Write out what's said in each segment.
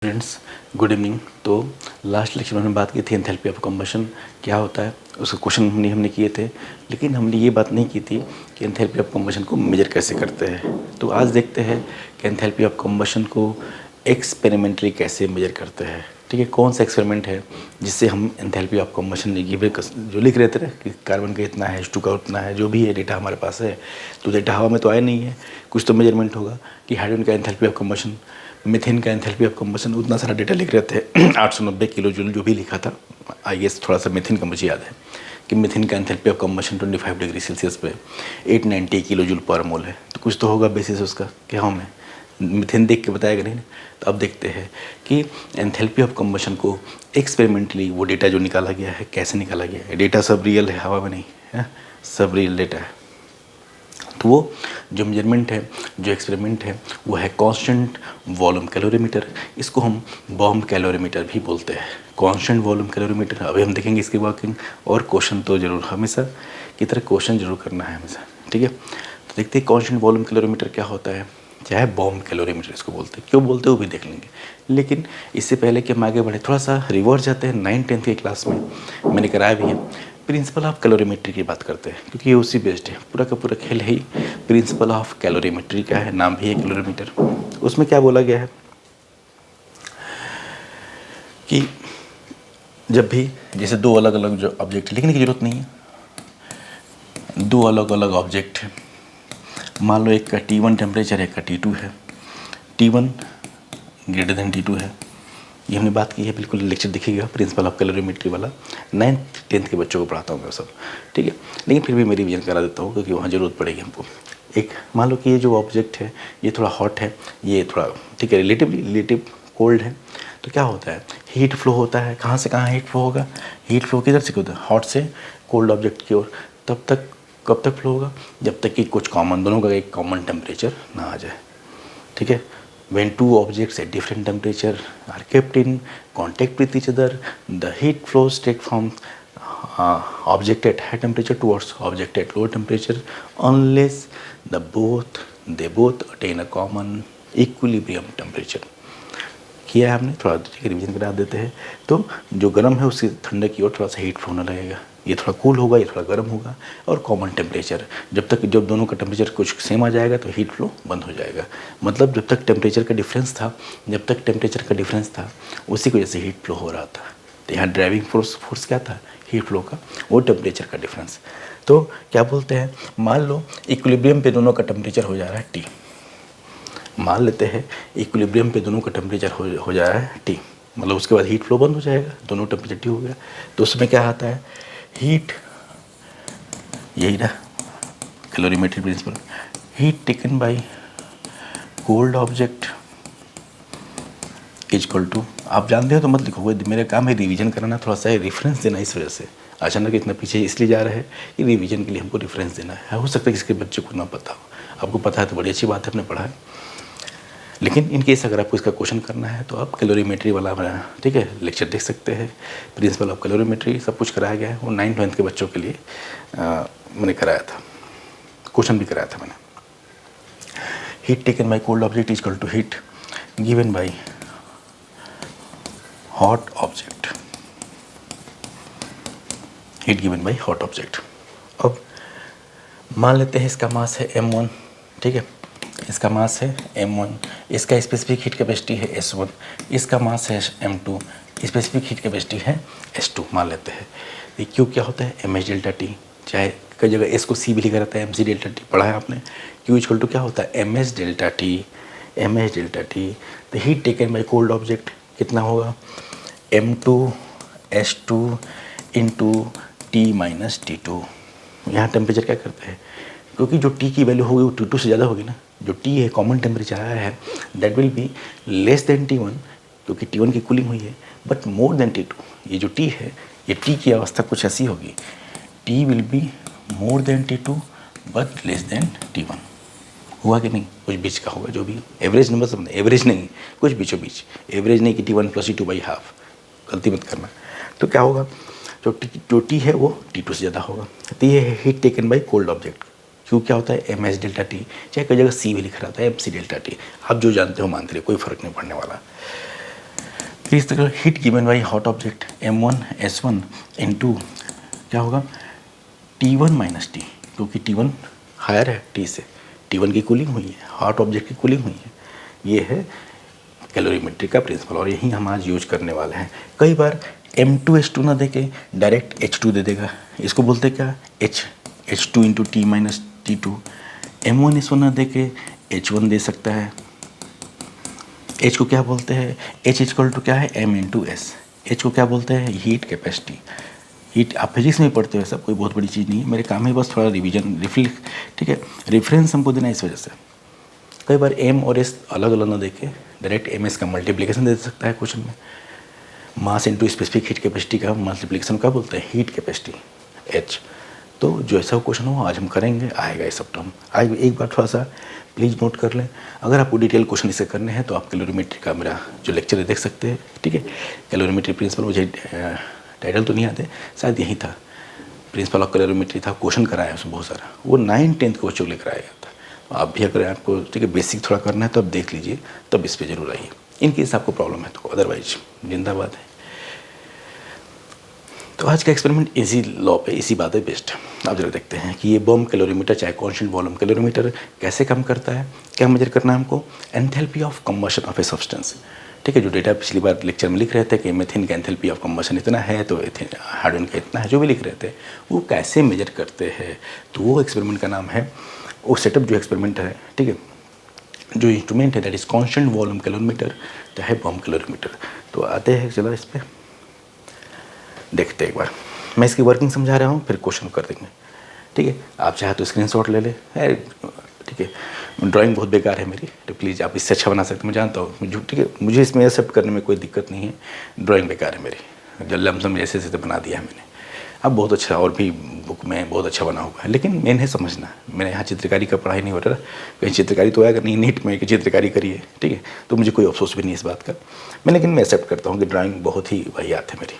Friends, good evening. तो last lecture में हमने बात की थी एंथैल्पी ऑफ कंबशन क्या होता है, उसके क्वेश्चन हमने किए थे। लेकिन हमने ये बात नहीं की थी कि एंथैल्पी ऑफ कंबशन को मेजर कैसे करते हैं। तो आज देखते हैं कि एंथैल्पी ऑफ कंबशन को एक्सपेरिमेंटली कैसे मेजर करते हैं। ठीक है, कौन सा एक्सपेरिमेंट है जिससे हम एंथैल्पी ऑफ कंबशन जो लिख रहे थे ना कि कार्बन का इतना है, H2 का उतना है, जो भी है डेटा हमारे पास है। तो डेटा हवा में तो आया नहीं है, कुछ तो मेजरमेंट होगा कि हाइड्रोजन का एंथैल्पी ऑफ कंबशन, मीथेन का एंथैल्पी ऑफ कंबशन, उतना सारा डेटा लिख रहे थे 890 किलो जूल जो भी लिखा था। आई गेस थोड़ा सा मीथेन का मुझे याद है कि मीथेन का enthalpy of combustion 25 degree Celsius पे 890 किलो जूल पर मोल है। तो कुछ तो होगा बेसिस उसका, क्या हमें मीथेन देख के बताया नहीं। तो अब देखते हैं कि एंथैल्पी ऑफ कंबशन को एक्सपेरिमेंटली वो डेटा जो निकाला गया है कैसे निकाला गया है। डेटा सब रियल है, हवा में नहीं है, सब रियल डेटा है। तो वो जो मेजरमेंट है, जो एक्सपेरिमेंट है, वो है कांस्टेंट वॉल्यूम कैलोरीमीटर। इसको हम बॉम्ब कैलोरीमीटर भी बोलते हैं, कांस्टेंट वॉल्यूम कैलोरीमीटर। अभी हम देखेंगे इसकी वर्किंग, और क्वेश्चन तो जरूर हमेशा की तरह क्वेश्चन जरूर करना है हमेशा। ठीक है, तो देखते हैं कांस्टेंट वॉल्यूम कैलोरीमीटर क्या होता है, चाहे बॉम्ब कैलोरीमीटर इसको बोलते हैं। क्यों बोलते हैं वो भी देख लेंगे। लेकिन इससे पहले कि हम आगे बढ़े, थोड़ा सा रिवर्स जाते हैं। 9th-10th की क्लास में मैंने कराया भी है, प्रिंसिपल ऑफ कैलोरीमेट्री की बात करते हैं, क्योंकि ये उसी बेस्ड है। पूरा का पूरा खेल है ही प्रिंसिपल ऑफ कैलोरीमेट्री का है, नाम भी है कैलोरीमीटर। उसमें क्या बोला गया है कि जब भी जैसे दो अलग अलग जो ऑब्जेक्ट लिखने की जरूरत नहीं है, दो अलग अलग ऑब्जेक्ट है, मान लो एक का T1 टेम्परेचर है, एक का T2 है। T1 ग्रेटर देन T2 है, ये हमने बात की है, बिल्कुल लेक्चर दिखेगा प्रिंसिपल ऑफ कैलोरीमेट्री वाला। 9th-10th के बच्चों को पढ़ाता हूँ मैं सब, ठीक है। लेकिन फिर भी मैं रिवीजन करा देता हूँ क्योंकि वहाँ ज़रूरत पड़ेगी हमको। एक मान लो कि ये जो ऑब्जेक्ट है ये थोड़ा हॉट है, ये थोड़ा ठीक है रिलेटिव कोल्ड है। तो क्या होता है, हीट फ्लो होता है। कहाँ से कहाँ हीट फ्लो होगा, हीट फ्लो किधर से होता है, हॉट से कोल्ड ऑब्जेक्ट की ओर। तब तक कब तक फ्लो होगा, जब तक कि कुछ कॉमन, दोनों का एक कॉमन टेम्परेचर ना आ जाए। ठीक है, when two objects at different temperature are kept in contact with each other, the heat flows take from object at high temperature towards object at low temperature unless they both attain a common equilibrium temperature। किया है हमने, थोड़ा revision करा देते हैं। तो जो गर्म है उससे ठंडे की ओर थोड़ा सा हीट फ्लो होने लगेगा, ये थोड़ा कूल होगा, ये थोड़ा गर्म होगा, और कॉमन टेम्परेचर जब दोनों का टेम्परेचर कुछ सेम आ जाएगा तो हीट फ्लो बंद हो जाएगा। मतलब जब तक टेम्परेचर का डिफरेंस था उसी की वजह से हीट फ्लो हो रहा था। तो यहाँ ड्राइविंग फोर्स क्या था, हीट फ्लो का, वो टेम्परेचर का डिफरेंस। तो क्या बोलते हैं, मान लो इक्विलिब्रियम पे दोनों का टेम्परेचर हो जा रहा है T। मान लेते हैं इक्विलिब्रियम पे दोनों का टेम्परेचर हो जा रहा है T, मतलब उसके बाद हीट फ्लो बंद हो जाएगा, दोनों टेम्परेचर T हो गया। तो उसमें क्या आता है, हीट, यही ना calorimetry principle, heat taken by cold object is equal to, आप जानते हो तो मत लिखो, मेरा काम है रिवीजन कराना, थोड़ा सा रेफरेंस देना। इस वजह से अचानक इतना पीछे इसलिए जा रहा है कि रिवीजन के लिए हमको रेफरेंस देना है। हो सकता है किसी के बच्चे को ना पता हो, आपको पता है तो बड़ी अच्छी बात है, आपने पढ़ा है। लेकिन इन केस अगर आपको इसका क्वेश्चन करना है तो आप कैलोरीमेट्री वाला ठीक है लेक्चर देख सकते हैं। प्रिंसिपल ऑफ कैलोरीमेट्री सब कुछ कराया गया है, वो 9th-10th के बच्चों के लिए मैंने कराया था, क्वेश्चन भी कराया था मैंने। Heat taken by cold object is equal to heat given by hot object, heat given by hot object. अब मान लेते हैं इसका मास है m1, ठीक है, इसका मास है m1, इसका स्पेसिफिक हीट कैपेसिटी है S1, इसका मास है m2, स्पेसिफिक हीट कैपेसिटी है S2 मान लेते हैं। ये क्यू क्या होता है, mh डेल्टा टी, चाहे कई जगह S को C भी लिखा रहता है, mc डेल्टा टी, पढ़ा है आपने। क्यू इक्वल टू क्या होता है, mh डेल्टा टी। तो heat taken by cold object कितना होगा, m2 S2 into T minus T2। यहाँ टेम्परेचर क्या करते हैं, क्योंकि जो T की वैल्यू होगी वो T2 से ज़्यादा होगी ना। जो T है कॉमन टेम्परेचर आया है that will be less than T1, क्योंकि T1 की कूलिंग हुई है, बट मोर देन T2। ये जो T है, ये T की अवस्था कुछ ऐसी होगी, T will be more than T2 but less than T1। हुआ कि नहीं, कुछ बीच का होगा, जो भी एवरेज नंबर सब, एवरेज नहीं, कुछ बीचों बीच, एवरेज नहीं कि T1 + T2 बाई हाफ, गलती मत करना। तो क्या होगा, जो T है वो T2 से ज़्यादा होगा। तो ये है heat taken by cold object. क्यों क्या होता है, mh डेल्टा टी, चाहे कई जगह C भी लिखा रहता है mc डेल्टा टी, आप जो जानते हो मानते रहिए, कोई फ़र्क नहीं पड़ने वाला। फिर इस तरह heat given by hot object M1S1 into क्या होगा T1 माइनस टी, क्योंकि T1 हायर है T से, T1 की कूलिंग हुई है, हॉट ऑब्जेक्ट की कूलिंग हुई है। ये है कैलोरीमेट्री का प्रिंसिपल और यही हम आज यूज करने वाले हैं। कई बार M2S2 ना दे के डायरेक्ट H2 दे देगा, इसको बोलते हैं क्या H2 into T minus T2। M1S1 ना दे के H1 दे सकता है। H को क्या बोलते हैं, H इक्वल टू क्या है M इंटू एस। H को क्या बोलते हैं हीट कैपेसिटी। हीट आप फिजिक्स में पढ़ते हो, सब कोई बहुत बड़ी चीज़ नहीं है, मेरे काम है बस थोड़ा रिवीजन रिफ्लेक्ट, ठीक है, रेफरेंस हमको देना इस वजह से। कई बार M और S अलग अलग ना देके डायरेक्ट MS का मल्टीप्लिकेशन दे सकता है क्वेश्चन में। Mass into specific heat capacity का मल्टीप्लिकेशन क्या बोलते हैं हीट कैपेसिटी H। तो जो ऐसा क्वेश्चन हो आज हम करेंगे, आएगा ये सब टर्म। आज एक बार थोड़ा सा प्लीज़ नोट कर लें, अगर आपको डिटेल क्वेश्चन इसे करने हैं तो आप कैलोरीमेट्री का मेरा जो लेक्चर है देख सकते हैं, ठीक है। कैलोरीमेट्री प्रिंसिपल, मुझे टाइटल तो नहीं आते, शायद यही था, प्रिंसिपल ऑफ कैलोरीमेट्री था, क्वेश्चन कराया उसमें बहुत सारा, वो 9th-10th के बच्चों को लेकर आया था। तो आप भी अगर आपको ठीक है बेसिक थोड़ा करना है तो आप देख लीजिए, तब इस पर जरूर आइए इन केस आपको प्रॉब्लम है तो, अदरवाइज जिंदाबाद है। तो आज का एक्सपेरिमेंट इसी लॉ पे, इसी बात है बेस्ट। आप जरा देखते हैं कि ये बम कैलोरीमीटर चाहे कॉन्स्टेंट वॉल्यूम कैलोरीमीटर कैसे काम करता है। क्या मेजर करना है हमको, enthalpy of combustion of a substance, ठीक है। जो डेटा पिछली बार लेक्चर में लिख रहे थे कि मेथिन का एंथैल्पी ऑफ कंबशन इतना है तो हाइड्रोजन का इतना है, जो भी लिख रहे थे वो कैसे मेजर करते हैं, तो वो एक्सपेरिमेंट का नाम है, वो सेटअप जो एक्सपेरिमेंट है, ठीक है, जो इंस्ट्रूमेंट है that is constant volume calorimeter, चाहे बम कैलोरीमीटर। तो आते हैं, चलो इस पर देखते एक बार, मैं इसकी वर्किंग समझा रहा हूँ फिर क्वेश्चन कर देंगे, ठीक है। आप चाहे तो स्क्रीनशॉट ले ले, ठीक है। ड्राइंग बहुत बेकार है मेरी, तो प्लीज़ आप इससे अच्छा बना सकते हैं, मैं जानता हूँ, ठीक है। मुझे इसमें एक्सेप्ट करने में कोई दिक्कत नहीं है, ड्राइंग बेकार है मेरी, जो लमसम जैसे जैसे बना दिया है मैंने। अब बहुत अच्छा, और भी बुक में बहुत अच्छा बना हुआ है, लेकिन मेन है समझना। मैंने यहाँ चित्रकारी का पढ़ाई नहीं हो रहा, कहीं चित्रकारी तो आएगा नहीं, नीट में कि चित्रकारी करिए, ठीक है। तो मुझे कोई अफसोस भी नहीं इस बात का, लेकिन मैं एक्सेप्ट करता हूँ कि ड्राइंग बहुत ही वाहियात है मेरी,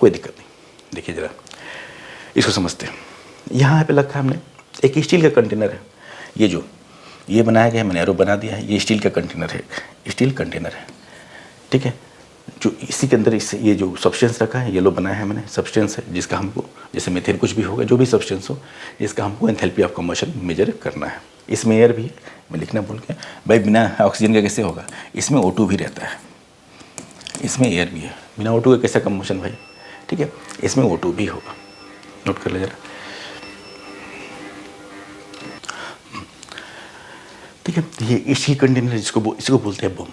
कोई दिक्कत नहीं। देखिए ज़रा इसको समझते हैं। यहाँ पे रखा हमने एक स्टील का कंटेनर है, ये बनाया गया है, मैंने एरो बना दिया है, ये स्टील का कंटेनर है, स्टील कंटेनर है, ठीक है। जो इसी के अंदर इससे ये जो सब्सटेंस रखा है, येलो बनाया है मैंने, सब्सटेंस है जिसका हमको, जैसे मेथेन कुछ भी होगा, जो भी सब्सटेंस हो, इसका हमको एंथैल्पी ऑफ कंबशन मेजर करना है। इसमें एयर भी है, मैं लिखना भूल गया भाई, बिना ऑक्सीजन का कैसे होगा, इसमें O2 भी रहता है, इसमें एयर भी है, बिना O2 का कैसा कंबशन भाई, ठीक है। इसमें O2 भी होगा, नोट कर ले जरा, ठीक है। ये स्टील कंटेनर इसको बोलते हैं बम,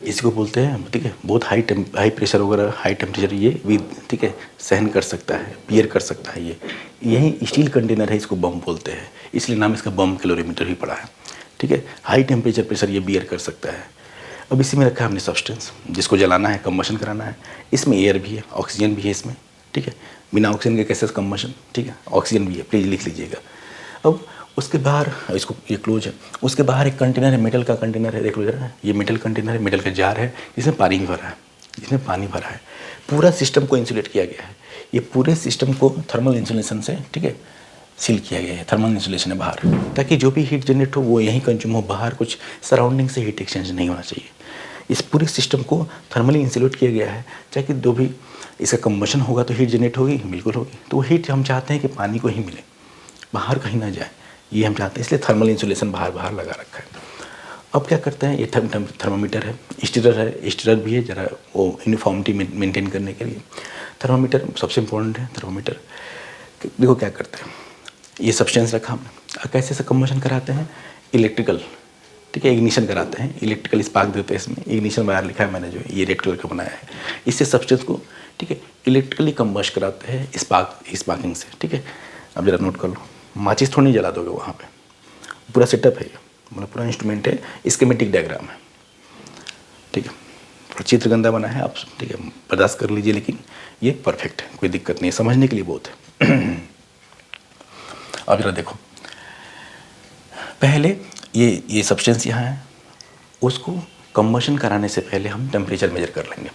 इसको बोलते हैं, ठीक है। बहुत हाई प्रेशर वगैरह, हाई टेम्परेचर ये भी, ठीक है, सहन कर सकता है, बियर कर सकता है। ये यही स्टील कंटेनर है, इसको बम बोलते हैं, इसलिए नाम इसका बम कैलोरीमीटर भी पड़ा है, ठीक है। हाई टेम्परेचर प्रेशर ये बियर कर सकता है। अब इसी में रखा है हमने सब्सटेंस, जिसको जलाना है, कंबशन कराना है। इसमें एयर भी है, ऑक्सीजन भी है इसमें, ठीक है। बिना ऑक्सीजन के कैसे कंबशन, ठीक है, ऑक्सीजन भी है, प्लीज़ लिख लीजिएगा। अब उसके बाहर, इसको ये क्लोज है, उसके बाहर एक कंटेनर है, मेटल का कंटेनर है, देख लो जरा, ये मेटल कंटेनर है, मेटल का जार है, जिसमें पानी भरा है, जिसमें पानी भरा है। पूरा सिस्टम को इंसुलेट किया गया है, ये पूरे सिस्टम को थर्मल इंसुलेशन से, ठीक है, सील किया गया है। थर्मल इंसुलेशन है बाहर, ताकि जो भी हीट जनरेट हो वो यहीं कंज्यूम हो, बाहर कुछ सराउंडिंग से हीट एक्सचेंज नहीं होना चाहिए। इस पूरे सिस्टम को थर्मली इंसुलेट किया गया है, ताकि जो भी इसका कंबशन होगा तो हीट जनरेट होगी, बिल्कुल होगी। तो वो हीट हम चाहते हैं कि पानी को ही मिले, बाहर कहीं ना जाए, ये हम चाहते हैं, इसलिए थर्मल इंसुलेशन बाहर लगा रखा है। अब क्या करते हैं, ये थर्मामीटर है, स्टीरर भी है, जरा वो यूनिफॉर्मिटी मेंटेन करने के लिए। थर्मामीटर सबसे इम्पोर्टेंट है। थर्मामीटर देखो क्या करते हैं, ये सब्सटेंस रखा हमने, कैसे से कंबशन कराते हैं, इलेक्ट्रिकल, ठीक है, इग्निशन कराते हैं, इलेक्ट्रिकल स्पार्क देते हैं। इसमें इग्निशन बाहर लिखा है मैंने, जो ये रेड कलर का बनाया है, इससे सब्सटेंस को, ठीक है, इलेक्ट्रिकली कंबस्ट कराते हैं स्पार्किंग से, ठीक है। अब जरा नोट कर लो, माचिस थोड़ी नहीं जला दोगे वहाँ पे, पूरा सेटअप है, मतलब पूरा इंस्ट्रूमेंट है, स्कीमेटिक डायग्राम है, ठीक है। थोड़ा चित्र गंदा बना है, आप ठीक है बर्दाश्त कर लीजिए, लेकिन ये परफेक्ट है, कोई दिक्कत नहीं है, समझने के लिए बहुत है। अब जरा देखो, पहले ये सब्सटेंस यहाँ है, उसको कंबशन कराने से पहले हम टेम्परेचर मेजर कर लेंगे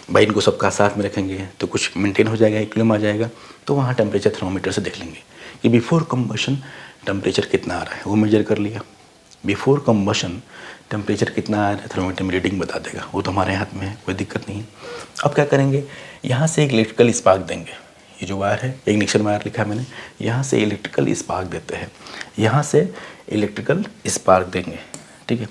भाई। इनको सबका साथ में रखेंगे तो कुछ मेंटेन हो जाएगा, इक्विलिब्रियम आ जाएगा। तो वहाँ टेम्परेचर थर्मोमीटर से देख लेंगे कि बिफोर कंबशन टेम्परेचर कितना आ रहा है, वो मेजर कर लिया। बिफोर कंबशन टेम्परेचर कितना आ रहा है थर्मोमीटर में रीडिंग बता देगा, वो तो हमारे हाथ में है, कोई दिक्कत नहीं है। अब क्या करेंगे, यहाँ से एक इलेक्ट्रिकल स्पार्क देंगे, ये जो वायर है इग्निशन वायर लिखा है मैंने, यहाँ से इलेक्ट्रिकल स्पार्क देते हैं, यहाँ से इलेक्ट्रिकल स्पार्क देंगे, ठीक है।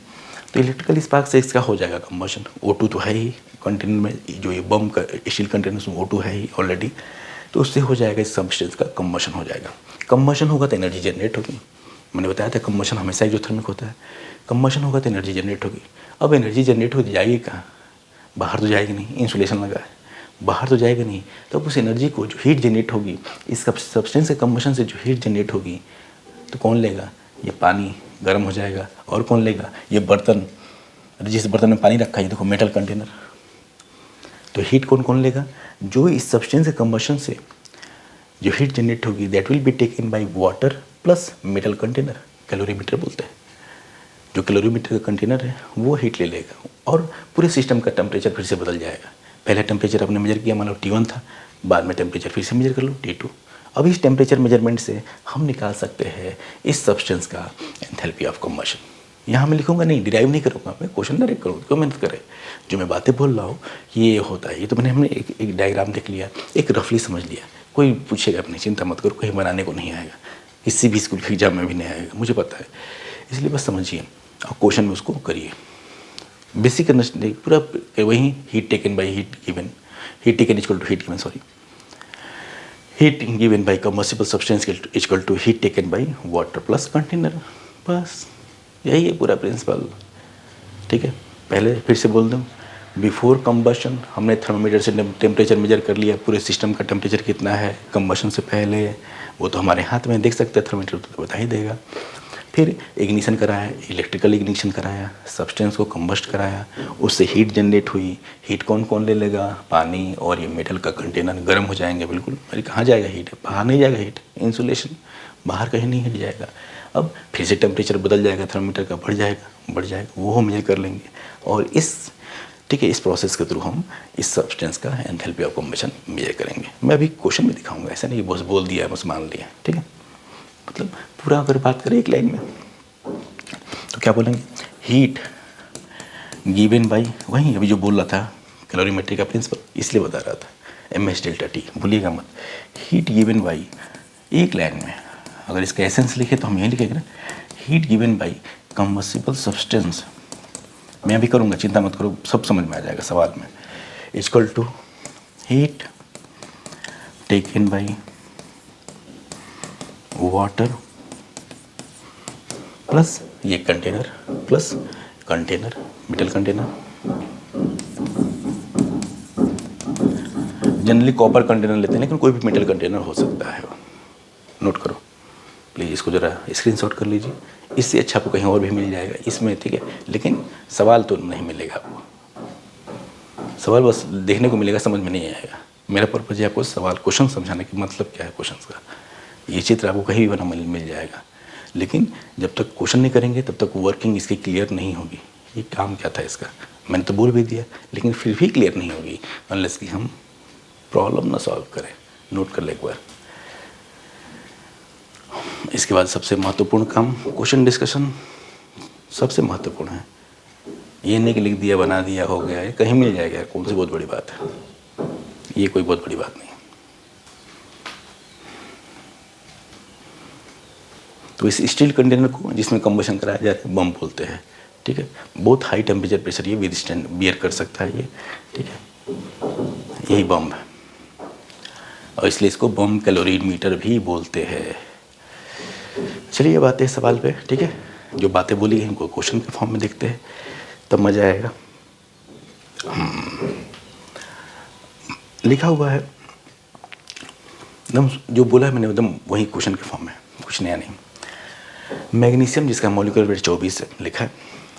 तो इलेक्ट्रिकल स्पार्क से इसका हो जाएगा कंबशन, O2 तो है ही कंटेनर में, जो ये बम का स्टील कंटेनर उसमें O2 है ही ऑलरेडी, तो उससे हो जाएगा इस सब्सटेंस का कंबशन हो जाएगा। कंबशन होगा तो एनर्जी जनरेट होगी, मैंने बताया था कंबशन हमेशा एक्सोथर्मिक होता है। कंबशन होगा तो एनर्जी जनरेट होगी। अब एनर्जी जनरेट हो जाएगी कहाँ, बाहर तो जाएगी नहीं, इंसुलेशन लगा है, बाहर तो जाएगा नहीं। तो उस एनर्जी को जो हीट जनरेट होगी इस सब्सटेंस के कंबशन से जो हीट जनरेट होगी तो कौन लेगा, ये पानी गर्म हो जाएगा। और कौन लेगा, ये बर्तन, जिस बर्तन में पानी रखा है, ये देखो मेटल कंटेनर, तो हीट कौन कौन लेगा, जो इस सब्सटेंस के कंबशन से जो हीट जनरेट होगी that will be taken by water plus metal container, calorimeter बोलते हैं। जो कैलोरीमीटर का कंटेनर है वो हीट ले लेगा और पूरे सिस्टम का टेम्परेचर फिर से बदल जाएगा। पहले टेम्परेचर आपने मेजर किया, मान लो T1 था, बाद में टेम्परेचर फिर से मेजर कर लो T2। अब इस टेम्परेचर मेजरमेंट से हम निकाल सकते हैं इस सब्सटेंस का एंथैल्पी ऑफ कंबशन। यहाँ मैं लिखूंगा नहीं, डिराइव नहीं करूँगा, मैं क्वेश्चन डायरेक्ट करूँगा, क्यों मेहनत करें। जो मैं बातें बोल रहा हूँ ये होता है, ये तो हमने एक डायग्राम देख लिया, एक रफली समझ लिया, कोई पूछेगा अपनी, चिंता मत करो, कहीं बनाने को नहीं आएगा, किसी भी स्कूल के एग्जाम में भी नहीं आएगा, मुझे पता है, इसलिए बस समझिए और क्वेश्चन में उसको करिए। बेसिक अंडरस्टैंडिंग पूरा वही, heat taken by heat given, heat taken equal to heat given, sorry, heat given by combustible substance equal to heat taken by water plus container, बस यही है पूरा प्रिंसिपल, ठीक है। पहले फिर से बोल दूँ, बिफोर कंबशन हमने थर्मोमीटर से टेम्परेचर मेजर कर लिया, पूरे सिस्टम का टेम्परेचर कितना है कंबशन से पहले, वो तो हमारे हाथ में देख सकते हैं, थर्मोमीटर तो बता ही देगा। फिर इग्निशन कराया, इलेक्ट्रिकल इग्निशन कराया, सब्सटेंस को कंबस्ट कराया, उससे हीट जनरेट हुई, हीट कौन कौन ले लेगा, पानी और ये मेटल का कंटेनर गर्म हो जाएंगे बिल्कुल। अरे कहाँ जाएगा हीट, बाहर नहीं जाएगा हीट, इंसुलेशन बाहर कहीं नहीं हिट जाएगा। अब फिर से टेम्परेचर बदल जाएगा, थर्मोमीटर का बढ़ जाएगा, वो हम मेजर कर लेंगे और ठीक है, इस प्रोसेस के थ्रू हम इस सब्सटेंस का एंथैल्पी ऑफ कंबशन मेजर करेंगे। मैं अभी क्वेश्चन में दिखाऊंगा, ऐसा नहीं बस बोल दिया बस मान लिया, ठीक है। मतलब पूरा अगर बात करें एक लाइन में तो क्या बोलेंगे, हीट गिवन बाई, वहीं अभी जो बोल रहा था कैलोरीमेट्री का प्रिंसिपल, इसलिए बता रहा था MS डेल्टा T, भूलिएगा मत। हीट गिवन बाई, एक लाइन में अगर इसका एसेंस लिखे तो हम यही लिखेंगे ना, heat given by combustible substance, मैं अभी करूँगा, चिंता मत करो, सब समझ में आ जाएगा सवाल में, equal to heat taken by water plus ये container plus container, metal container, generally copper container लेते हैं लेकिन कोई भी मेटल कंटेनर हो सकता है, नोट करो प्लीज़, इसको ज़रा स्क्रीनशॉट कर लीजिए, इससे अच्छा आपको कहीं और भी मिल जाएगा इसमें, ठीक है। लेकिन सवाल तो नहीं मिलेगा आपको, सवाल बस देखने को मिलेगा, समझ में नहीं आएगा। मेरा पर्पज़ है आपको सवाल क्वेश्चन समझाने की, मतलब क्या है क्वेश्चन का, ये चित्र आपको कहीं भी बना मिल जाएगा, लेकिन जब तक क्वेश्चन नहीं करेंगे तब तक वर्किंग इसकी क्लियर नहीं होगी। ये काम क्या था इसका, मैंने तो बोल भी दिया, लेकिन फिर भी क्लियर नहीं होगी अनलेस कि हम प्रॉब्लम ना सॉल्व करें। नोट कर ले एक बार। इसके बाद सबसे महत्वपूर्ण काम क्वेश्चन डिस्कशन, सबसे महत्वपूर्ण है। ये नहीं कि लिख दिया बना दिया हो गया, ये कहीं मिल जाएगा, कौन सी बहुत बड़ी बात है, ये कोई बहुत बड़ी बात नहीं। तो इस स्टील कंटेनर को जिसमें कंबशन कराया जाता है बम बोलते हैं, ठीक है। बहुत हाई टेम्परेचर प्रेशर ये विदस्टैंड बियर कर सकता है ये, ठीक है, यही बम है और इसलिए इसको बम कैलोरीमीटर भी बोलते हैं। चलिए बात है सवाल पे, ठीक है। जो बातें बोली हैं इनको क्वेश्चन के फॉर्म में देखते हैं तब मज़ा आएगा। लिखा हुआ है एकदम, जो बोला है मैंने एकदम वही क्वेश्चन के फॉर्म में, कुछ नया नहीं। मैग्नीशियम जिसका मॉलिक्यूलर वेट 24 है, लिखा है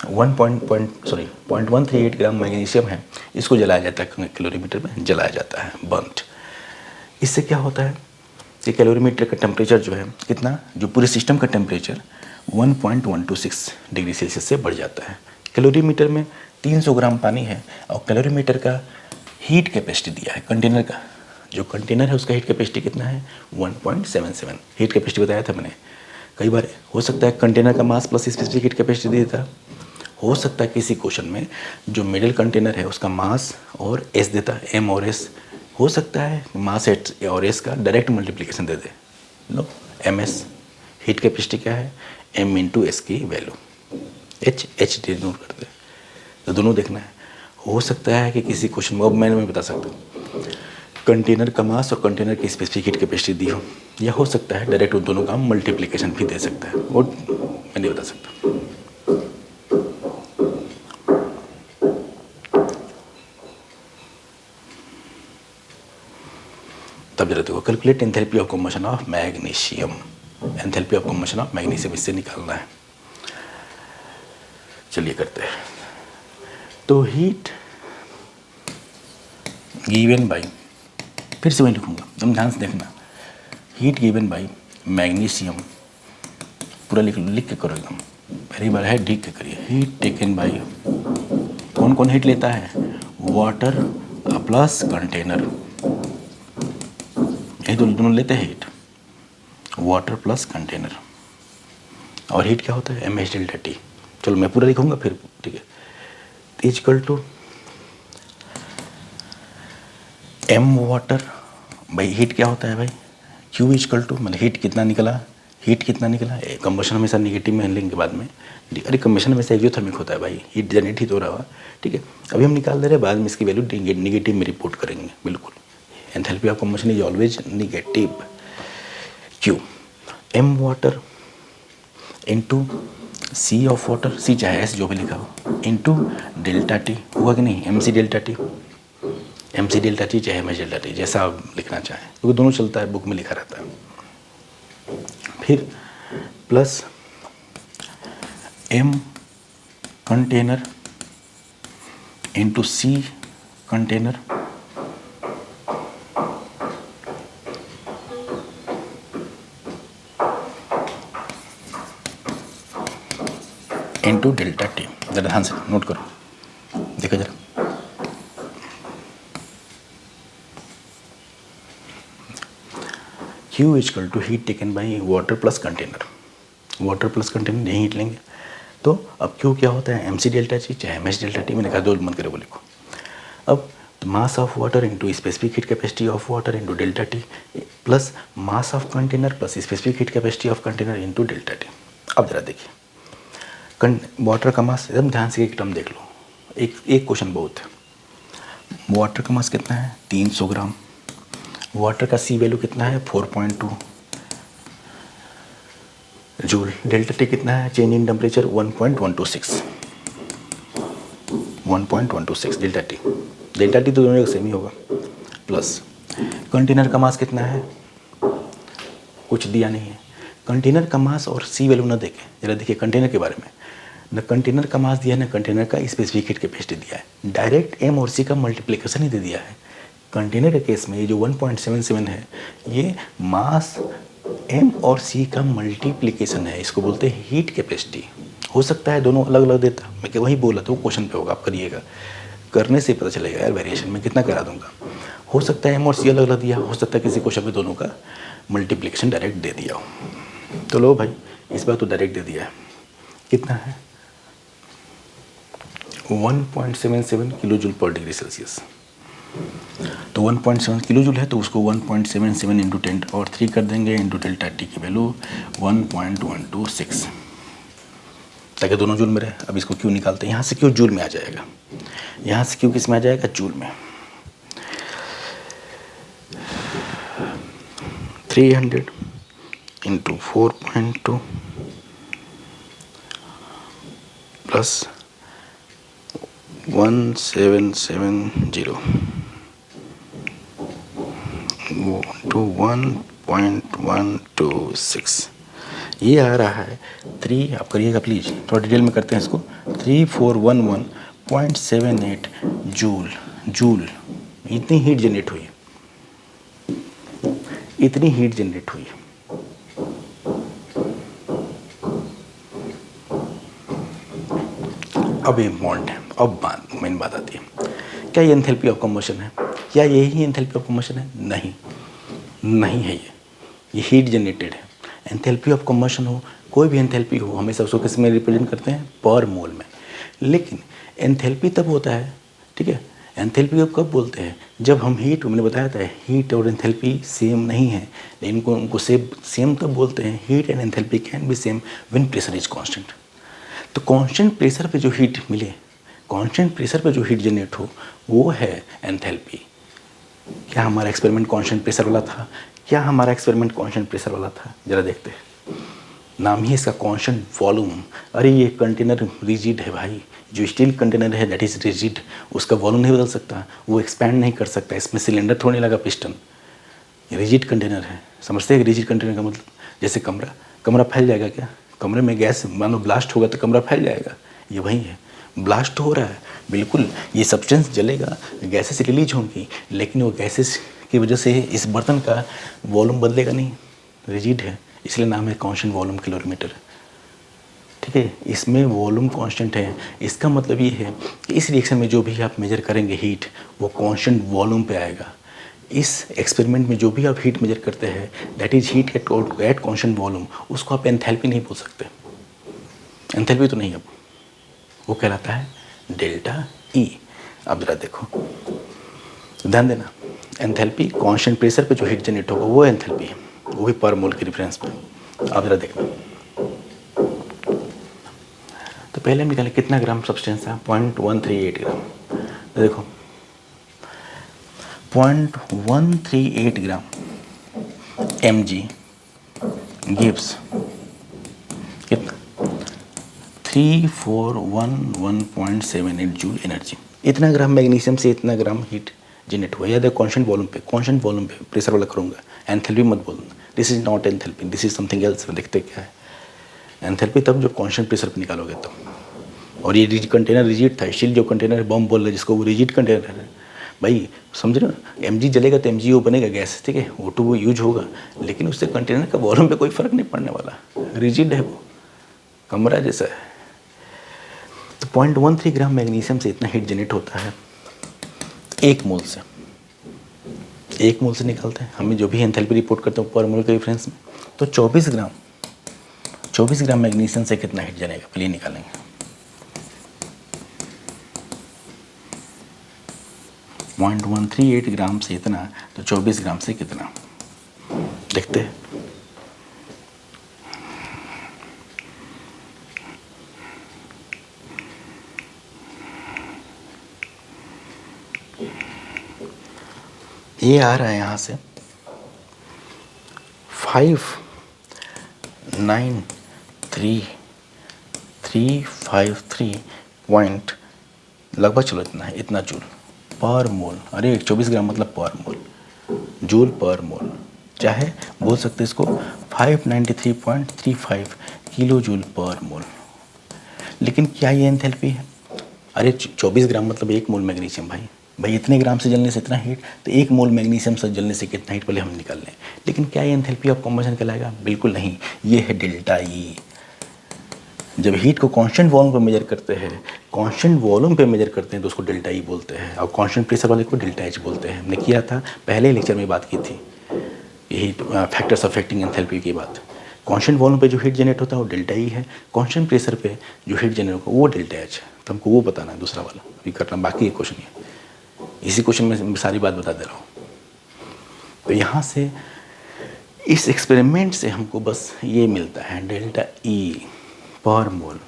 0.138 ग्राम मैग्नीशियम है, इसको जलाया जाता है कैलोरीमीटर में, जलाया जाता है बर्न्ट। इससे क्या होता है कि कैलोरीमीटर का टेम्परेचर जो है कितना, जो पूरे सिस्टम का टेम्परेचर 1.126 डिग्री सेल्सियस से बढ़ जाता है। कैलोरीमीटर में 300 ग्राम पानी है और कैलोरीमीटर का हीट कैपेसिटी दिया है कंटेनर का, जो कंटेनर है उसका हीट कैपेसिटी कितना है 1.77, हीट कैपेसिटी बताया था मैंने कई बार। हो सकता है कंटेनर का mass plus specific heat capacity दिया था हो सकता है किसी क्वेश्चन में जो मिडिल कंटेनर है उसका मास और एस देता है, एम और एस। हो सकता है मास और एस का डायरेक्ट मल्टीप्लिकेशन दे दे। लो एम एस, हीट कैपेसिटी क्या है, एम इंटू एस की वैल्यू, एच डिनोट कर दे। तो दोनों देखना है। हो सकता है कि किसी क्वेश्चन में, अब मैं बता सकता हूँ, कंटेनर का मास और कंटेनर की स्पेसिफिक हीट कैपेसिटी दी हो, या हो सकता है डायरेक्ट उन दोनों का मल्टीप्लिकेशन भी दे सकता है, वो मैं नहीं बता सकता। तब जरा देखो, calculate enthalpy of combustion of magnesium. Enthalpy of combustion of magnesium इससे निकालना है। चलिए करते हैं। तो हीट गिवन बाई, फिर से मैं लिखूंगा, तुम ध्यान से देखना। हीट गिवन बाई मैग्नीशियम, पूरा लिख के करो एकदम, पहली बार है लिख के करिए। हीट टेकन बाई, कौन कौन हीट लेता है, वाटर प्लस कंटेनर, यही तो दोनों लेते हैं हीट, वाटर प्लस कंटेनर। और हीट क्या होता है, एम एच डेल्टा टी। चलो मैं पूरा लिखूंगा फिर, ठीक है। इक्वल टू एम वाटर, भाई हीट क्या होता है भाई, क्यू इक्वल टू, मतलब हीट कितना निकला, हीट कितना निकला, कंबशन हमेशा निगेटिव में लेंगे के बाद में, अरे कंबशन हमेशा एक्सोथर्मिक होता है भाई, हीट जनरेट ही तो रहा हुआ, ठीक है। अभी हम निकाल दे रहे हैं, बाद में इसकी वैल्यू निगेटिव में रिपोर्ट करेंगे, बिल्कुल। Enthalpy of combustion is always negative. Q M water into C of water, C चाहे एस जो भी लिखा हो, इंटू डेल्टा टी, हुआ कि नहीं, M C delta T, M C delta T चाहे एम एच डेल्टा टी, जैसा आप लिखना चाहें, क्योंकि दोनों चलता है, बुक में लिखा रहता है। फिर plus M container into C container into delta T. जरा ध्यान से नोट करो, देखो जरा, Q equal to heat taken by water plus container, water plus container नहीं हीट लेंगे तो अब Q क्या होता है, एम सी डेल्टा टी चाहे एम एच डेल्टा टी, मैंने कहा दो मत करे वो लिखो। अब mass of water into specific heat capacity of water into delta T plus mass of container plus specific heat capacity of container into delta T. अब जरा देखिए, वाटर का मास, एकदम ध्यान से एक टर्म देख लो, एक क्वेश्चन बहुत है। वाटर का मास कितना है, 300 ग्राम। वाटर का सी वैल्यू कितना है, 4.2 जूल। डेल्टा टी कितना है, change in temperature 1.126 delta T. Delta T तो दोनों का सेम ही होगा। प्लस कंटेनर का मास कितना है, कुछ दिया नहीं है। कंटेनर का मास और सी वैल्यू ना देखें, जरा देखिए कंटेनर के बारे में, न कंटेनर का मास दिया है, न कंटेनर का स्पेसिफिक हीट कैपेसिटी दिया है, डायरेक्ट एम और सी का मल्टीप्लिकेशन ही दे दिया है। कंटेनर के केस में ये जो 1.77 है, ये मास एम और सी का मल्टीप्लिकेशन है, इसको बोलते हैं हीट कैपेसिटी। हो सकता है दोनों अलग अलग देता, मैं क्या वही बोला था, वो क्वेश्चन पे होगा, आप करिएगा, करने से पता चलेगा यार, वेरिएशन में कितना करा दूंगा। हो सकता है एम और सी अलग अलग दिया, हो सकता है किसी क्वेश्चन में दोनों का मल्टीप्लिकेशन डायरेक्ट दे दिया हो। तो लो भाई, इस बार तो डायरेक्ट दे दिया है, कितना है 1.77 किलो जूल पर डिग्री सेल्सियस। तो 1.7 किलो जूल है, तो उसको 1.77 इंटू 10³ कर देंगे, इंटू डेल्टा टी की वैल्यू 1.126, ताकि दोनों जूल में रहे। अब इसको क्यों निकालते हैं, यहाँ से क्यों जूल में आ जाएगा, यहाँ से क्यों किस में आ जाएगा, जूल में। 300 इंटू 4.2 प्लस 1770 टू 1.126, ये आ रहा है 3, आप करिएगा प्लीज़, थोड़ा डिटेल में करते हैं इसको, 3411.78 जूल। जूल इतनी हीट जनरेट हुई, इतनी हीट जनरेट हुई। अब इम्पॉर्टेंट है, अब मेन बात आती है, क्या ये एंथैल्पी ऑफ कम्बशन है, क्या यही एंथैल्पी ऑफ कम्बशन है, नहीं, नहीं है ये हीट जनरेटेड है। एंथैल्पी ऑफ कम्बशन हो, कोई भी एंथैल्पी हो, हमेशा उसको किस में रिप्रेजेंट करते हैं, पर मोल में। लेकिन एंथैल्पी तब होता है, ठीक है, एंथैल्पी को कब बोलते हैं, जब हम हीट, मैंने बताया था हीट और एंथैल्पी सेम नहीं है, लेकिन उनको सेम तब बोलते हैं, heat and enthalpy can be same when pressure is constant. तो कांस्टेंट प्रेशर पे जो हीट मिले, कांस्टेंट प्रेशर पे जो हीट जनरेट हो, वो है एंथैल्पी। क्या हमारा एक्सपेरिमेंट कांस्टेंट प्रेशर वाला था? क्या हमारा एक्सपेरिमेंट कांस्टेंट प्रेशर वाला था? जरा देखते हैं। नाम ही इसका कांस्टेंट वॉल्यूम। अरे ये कंटेनर रिजिड है भाई, जो स्टील कंटेनर है दैट इज रिजिड, उसका वॉल्यूम नहीं बदल सकता, वो एक्सपैंड नहीं कर सकता, इसमें सिलेंडर थोड़ी लगा पिस्टन, रिजिड कंटेनर है। समझते हैं रिजिड कंटेनर का मतलब? जैसे कमरा फैल जाएगा क्या? कमरे में गैस मान लो ब्लास्ट होगा तो कमरा फैल जाएगा, ये वही है। ब्लास्ट हो रहा है, बिल्कुल ये सब्सटेंस जलेगा, गैसेस रिलीज होंगी, लेकिन वो गैसेस की वजह से इस बर्तन का वॉल्यूम बदलेगा नहीं, रिजिड है, इसलिए नाम है कांस्टेंट वॉल्यूम कैलोरीमीटर। ठीक है, इसमें वॉल्यूम कांस्टेंट है। इसका मतलब ये है कि इस रिएक्शन में जो भी आप मेजर करेंगे हीट, वो कांस्टेंट वॉल्यूम पे आएगा। इस एक्सपेरिमेंट में जो भी आप हीट मेजर करते हैं that is heat at constant volume, उसको आप एंथैल्पी नहीं बोल सकते। एंथैल्पी तो नहीं, अब वो कहलाता है डेल्टा ई। अब जरा देखो, ध्यान देना, एंथैल्पी कांस्टेंट प्रेशर पे जो हीट जनरेट होगा वो एंथैल्पी है, वो भी पर मोल के रेफरेंस पे। अब जरा देखना, तो पहले हम निकालें कितना ग्राम सब्सटेंस है, 0.138 ग्राम। तो देखो 0.138 ग्राम mg गिव्स कितना, 3411.78 जूल एनर्जी। इतना ग्राम मैग्नीशियम से इतना ग्राम हीट जनरेट हुआ। याद है कांस्टेंट वॉल्यूम पे, कांस्टेंट वॉल्यूम पे प्रेशर वाला करूँगा, एंथैल्पी मत बोलना, this is not enthalpy, this is something else. देखते क्या है एंथैल्पी, तब जो कांस्टेंट प्रेशर पे निकालोगे तो। और ये कंटेनर रिजिड था, स्टील जो कंटेनर बम बोल रहे जिसको, वो रिजिड कंटेनर है भाई, समझ रहे हो? mg जलेगा तो mgO बनेगा गैस, ठीक है, O2 वो यूज होगा, लेकिन उससे कंटेनर का वॉल्यूम पे कोई फर्क नहीं पड़ने वाला, रिजिड है वो, कमरा जैसा है। तो 0.13 ग्राम मैग्नीशियम से इतना हीट जनरेट होता है 1 मोल से। 1 मोल से निकालते हैं हमें जो भी एंथैल्पी रिपोर्ट करते हैं पर मोल के रेफरेंस में। तो 24 ग्राम मैग्नीशियम से कितना हीट जनेगा, पहले निकालेंगे। 0.138 ग्राम से इतना, तो 24 ग्राम से कितना, देखते हैं। ये आ रहा है यहाँ से 59353 पॉइंट लगभग, चलो इतना जूल पर मोल। अरे 24 ग्राम मतलब पर मोल, जूल पर मोल, चाहे बोल सकते इसको 593.35 किलो जूल पर मोल। लेकिन क्या ये एंथैल्पी है? अरे 24 ग्राम मतलब 1 मोल मैग्नीशियम भाई इतने ग्राम से जलने से इतना हीट, तो 1 मोल मैग्नीशियम से जलने से कितना हीट पहले हम निकाल लें। लेकिन क्या ये एंथैल्पी ऑफ कॉम्बशन कहलाएगा? बिल्कुल नहीं, ये है डेल्टा ई। जब हीट को कांस्टेंट वॉल्यूम पे मेजर करते हैं, कांस्टेंट वॉल्यूम पे मेजर करते हैं तो उसको डेल्टा ई बोलते हैं, और कांस्टेंट प्रेशर वाले को डेल्टा एच बोलते हैं। हमने किया था पहले लेक्चर में बात की थी, यही फैक्टर्स अफेक्टिंग एंथैल्पी की बात। कांस्टेंट वॉल्यूम पे जो हीट जनरेट होता है वो डेल्टा ई है, कांस्टेंट प्रेशर पे जो हीट जनरेट होगा वो डेल्टा एच है। तो हमको वो बताना है, दूसरा वाला अभी करना बाकी क्वेश्चन है। इसी क्वेश्चन में सारी बात बता दे रहा हूँ। तो यहाँ से इस एक्सपेरिमेंट से हमको बस ये मिलता है डेल्टा ई पर मोल,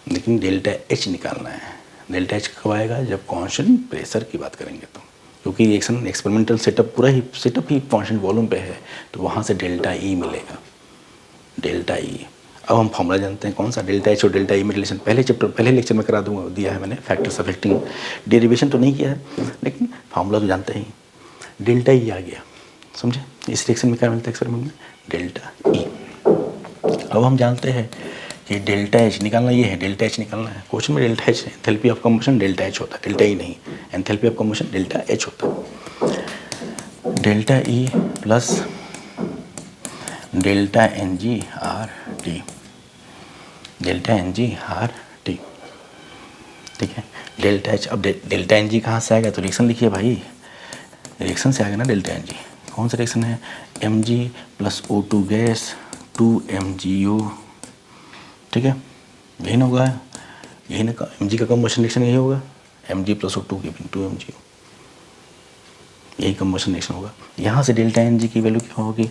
लेकिन डेल्टा एच निकालना है। डेल्टा एच कब आएगा? जब कांस्टेंट प्रेशर की बात करेंगे तो, क्योंकि रिएक्शन एक्सपेरिमेंटल सेटअप पूरा ही सेटअप ही कांस्टेंट वॉल्यूम पे है, तो वहाँ से डेल्टा ई मिलेगा, डेल्टा ई। अब हम फॉर्मूला जानते हैं कौन सा, डेल्टा एच और डेल्टा ई में रिलेशन पहले लेक्चर में करा दूंगा, दिया है मैंने, फैक्टर्स अफेक्टिंग, डेरिवेशन तो नहीं किया है लेकिन फॉर्मूला तो जानते ही। डेल्टा ई आ गया, समझे? इस रिएक्शन में क्या मिलता है एक्सपेरिमेंट में? Delta E. अब हम जानते हैं कि डेल्टा एच निकालना, ये है डेल्टा एच निकालना है। क्वेश्चन में डेल्टा एच है, enthalpy of combustion delta H होता है, डेल्टा ई नहीं, enthalpy of combustion delta H होता है। Delta E plus delta N G R T, delta N G R T, ठीक है। डेल्टा एच, अब डेल्टा एन जी कहाँ से आएगा? तो रिएक्शन लिखिए भाई, रिएक्शन से आएगा ना डेल्टा एन जी। कौन सा रिएक्शन है? M G plus O2 gas 2 MgO, ठीक है, यही ना होगा यही ना Mg का कंबशन रिएक्शन यही होगा, Mg+O2 गिविंग 2 MgO, यही कंबशन रिएक्शन होगा। यहाँ से डेल्टा Ng की वैल्यू क्या होगी,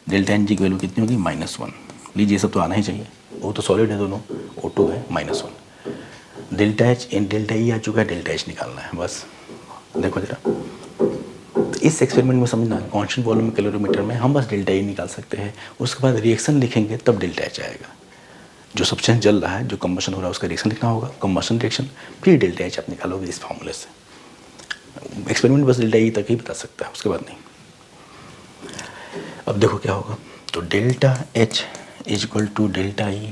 डेल्टा Ng की वैल्यू कितनी होगी, -1। लीजिए ये सब तो आना ही चाहिए, वो तो सॉलिड है दोनों, O2 है -1। डेल्टा H इन डेल्टा E आ चुका है, डेल्टा H निकालना है बस। देखो जरा, तो इस एक्सपेरिमेंट में समझना, कांस्टेंट वॉल्यूम कैलोरीमीटर में हम बस डेल्टा E निकाल सकते हैं, उसके बाद रिएक्शन लिखेंगे तब डेल्टा H आएगा। जो सब्सटेंस जल रहा है, जो कंबशन हो रहा है, उसका रिएक्शन लिखना होगा, कंबशन रिएक्शन, फिर डेल्टा H आप निकालोगे इस फार्मूले से। एक्सपेरिमेंट बस डेल्टा E तक ही बता सकता है, उसके बाद नहीं। अब देखो क्या होगा, तो delta H is equal to delta E,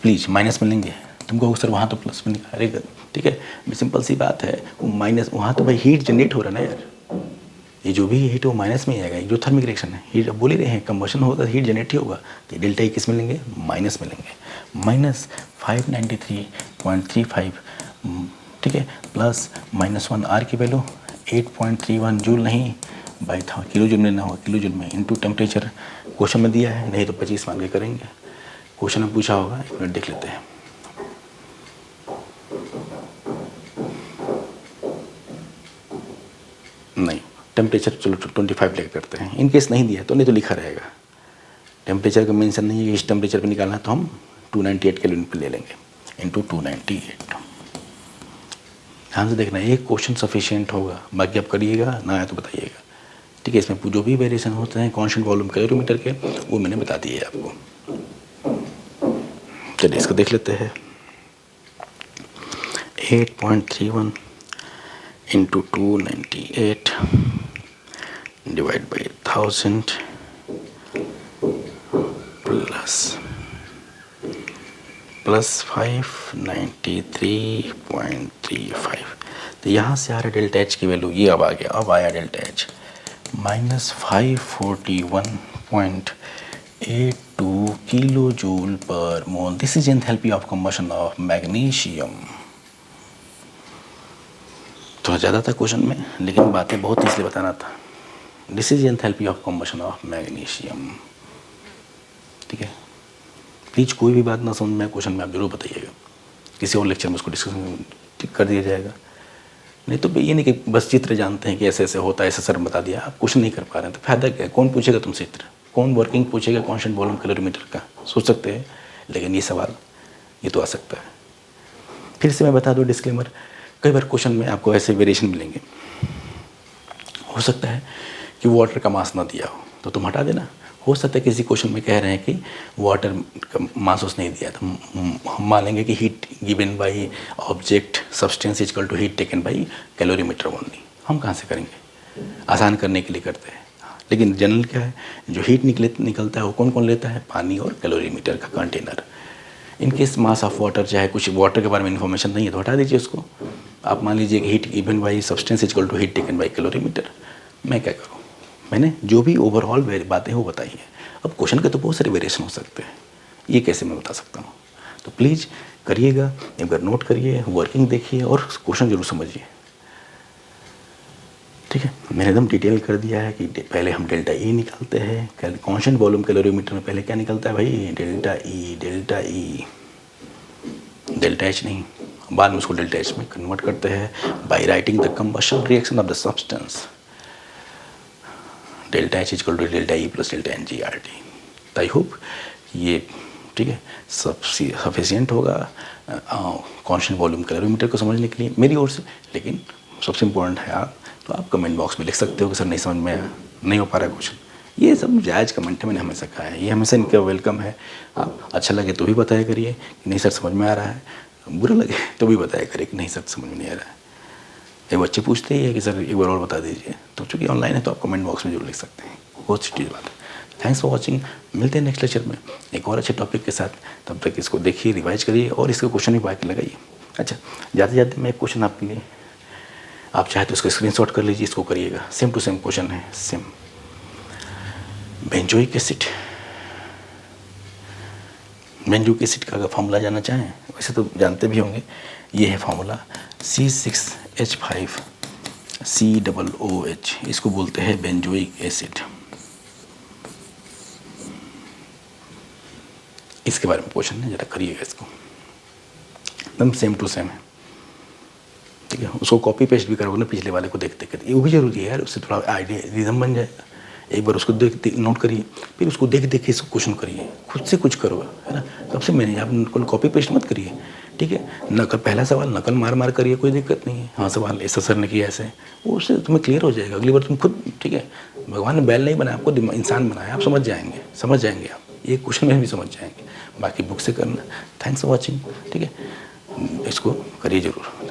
please minus में लेंगे, तुमको सर वहाँ तो प्लस में निकालेगा, ठीक है, सिंपल सी बात है, वो माइनस, वहाँ तो भाई हीट जनरेट हो रहा है ना यार, ये जो भी हीट वो माइनस में ही आएगा, जो थर्मिक रिएक्शन है, हीट अब बोल ही रहे हैं, कंबशन होगा हीट जनरेट ही होगा, तो डेल्टा E किस में लेंगे, माइनस में लेंगे, -593.35, ठीक है, प्लस -1 R की वैल्यू 8.31 जूल नहीं भाई था, किलो जूल में लेना होगा, किलो जूल में इनटू टेम्परेचर, क्वेश्चन में दिया है, नहीं तो 25 मान के करेंगे, क्वेश्चन में पूछा होगा, 1 मिनट देख लेते हैं। नहीं, टेम्परेचर चलो 25 लेकर करते हैं, इन केस नहीं दिया तो, नहीं तो लिखा रहेगा, टेम्परेचर का मेंशन नहीं है कि इस टेम्परेचर पे निकालना है, तो हम 298 केल्विन पे ले लेंगे, इंटू 298। ध्यान से देखना, एक क्वेश्चन सफिशिएंट होगा, बाकी आप करिएगा, ना आया तो बताइएगा, ठीक है। इसमें जो भी वेरिएशन होते हैं कांस्टेंट वॉल्यूम कैलोरीमीटर के, वो मैंने बता दिए आपको। चलिए इसको देख लेते हैं, 8.31 इंटू 298 डिवाइड बाई 1000 प्लस 593.35, तो यहाँ से आ रहा है डेल्टा H की वैल्यू, ये अब आ गया, अब आया डेल्टा H -541.82 किलो जूल पर मोल। This is enthalpy of combustion of magnesium. थोड़ा ज़्यादा था क्वेश्चन में, लेकिन बातें बहुत इसलिए बताना था। This is enthalpy of combustion of magnesium, ठीक है। प्लीज़ कोई भी बात ना समझ में क्वेश्चन में आप जरूर बताइएगा, किसी और लेक्चर में उसको डिस्कशन कर दिया जाएगा। नहीं तो ये नहीं कि बस चित्र जानते हैं कि ऐसे ऐसे होता है, ऐसे सर बता दिया, आप क्वेश्चन नहीं कर पा रहे हैं तो फायदा क्या है, कौन पूछेगा तुमसे चित्र, कौन वर्किंग पूछेगा कांस्टेंट वॉल्यूम कैलोरीमीटर का, सोच सकते हैं, लेकिन ये सवाल ये तो आ सकता है। फिर से मैं बता दूँ डिस्क्लेमर, कई बार क्वेश्चन में आपको ऐसे वेरिएशन मिलेंगे, हो सकता है कि वाटर का मास ना दिया हो तो तुम हटा देना, हो सकता है किसी क्वेश्चन में कह रहे हैं कि वाटर का मास उसने दिया, तो हम मान लेंगे कि heat given by object substance equal to heat taken by calorimeter only. हम कहाँ से करेंगे, आसान करने के लिए करते हैं, लेकिन जनरल क्या है, जो हीट निकलता है वो कौन कौन लेता है, पानी और कैलोरीमीटर का container. In case mass of water, चाहे कुछ वाटर के बारे में इन्फॉर्मेशन नहीं है तो हटा दीजिए उसको। आप मान लीजिए कि heat given by substance equal to heat taken by calorimeter. मैं क्या करूँ, मैंने जो भी ओवरऑल बातें वो बताई हैं। अब क्वेश्चन के तो बहुत सारे वेरिएशन हो सकते हैं, ये कैसे मैं बता सकता हूँ, तो प्लीज़ करिएगा, एक बार नोट करिए, वर्किंग देखिए और क्वेश्चन जरूर समझिए, ठीक है। मैंने एकदम डिटेल कर दिया है कि पहले हम डेल्टा E निकालते हैं, कांस्टेंट वॉल्यूम कैलोरीमीटर में पहले क्या निकलता है भाई, डेल्टा E, डेल्टा H नहीं, बाद में उसको डेल्टा H में कन्वर्ट करते हैं by writing the combustion reaction of the substance, delta H equal to delta E plus delta NgRT। I hope ये ठीक है सफिशिएंट होगा कांस्टेंट वॉल्यूम कैलोरीमीटर को समझने के लिए मेरी ओर से। लेकिन सबसे इम्पोर्टेंट है आप, तो आप कमेंट बॉक्स में लिख सकते हो कि सर नहीं समझ में आया, नहीं हो पा रहा है क्वेश्चन, ये सब जायज़ कमेंट है, मैंने हमेशा कहा है, ये हमेशा इनका वेलकम है। आप अच्छा लगे तो भी बताया करिए कि नहीं सर समझ में आ रहा है, बुरा लगे तो भी बताया करिए कि नहीं सर समझ में नहीं आ रहा है। ये बच्चे पूछते ही है कि सर एक बार और बता दीजिए, तो चूँकि ऑनलाइन है तो आप कमेंट बॉक्स में जरूर लिख सकते हैं, बहुत सीधी बात है। थैंक्स फॉर वॉचिंग, मिलते हैं नेक्स्ट लेक्चर में एक और अच्छे टॉपिक के साथ। तब तक इसको देखिए, रिवाइज करिए और इसके क्वेश्चन भी बाकी लगाइए। अच्छा, जाते जाते मैं एक क्वेश्चन आपके लिए, आप चाहे तो इसको स्क्रीनशॉट कर लीजिए, इसको करिएगा, सेम टू सेम क्वेश्चन है, same. Benzoic acid, benzoic acid का अगर फॉर्मूला जानना चाहें, वैसे तो जानते भी होंगे, ये है फॉर्मूला C6H5COOH, इसको बोलते हैं बेंजोइक एसिड। इसके बारे में क्वेश्चन है, जरा करिएगा इसको। एकदम सेम टू सेम है, ठीक है। उसको कॉपी पेस्ट भी करोगे ना पिछले वाले को देख देख ये वो भी जरूरी है यार, उससे थोड़ा आइडिया रिदम बन जाएगा। एक बार उसको देख नोट करिए, फिर उसको देख देख के इसको क्वेश्चन करिए, खुद से कुछ करो, है ना। सबसे मैंने आप कॉपी पेस्ट मत करिए, ठीक है। नकल, पहला सवाल नकल मार मार करिए, कोई दिक्कत नहीं है। हाँ सवाल ऐसा सर ने किया ऐसे, वो उससे तुम्हें क्लियर हो जाएगा। अगली बार तुम खुद, ठीक है, भगवान ने बैल नहीं बनाया आपको, इंसान बनाया, आप समझ जाएंगे आप, ये क्वेश्चन में भी समझ जाएंगे। बाकी बुक से करना। थैंक्स फॉर वॉचिंग, ठीक है, इसको करिए ज़रूर।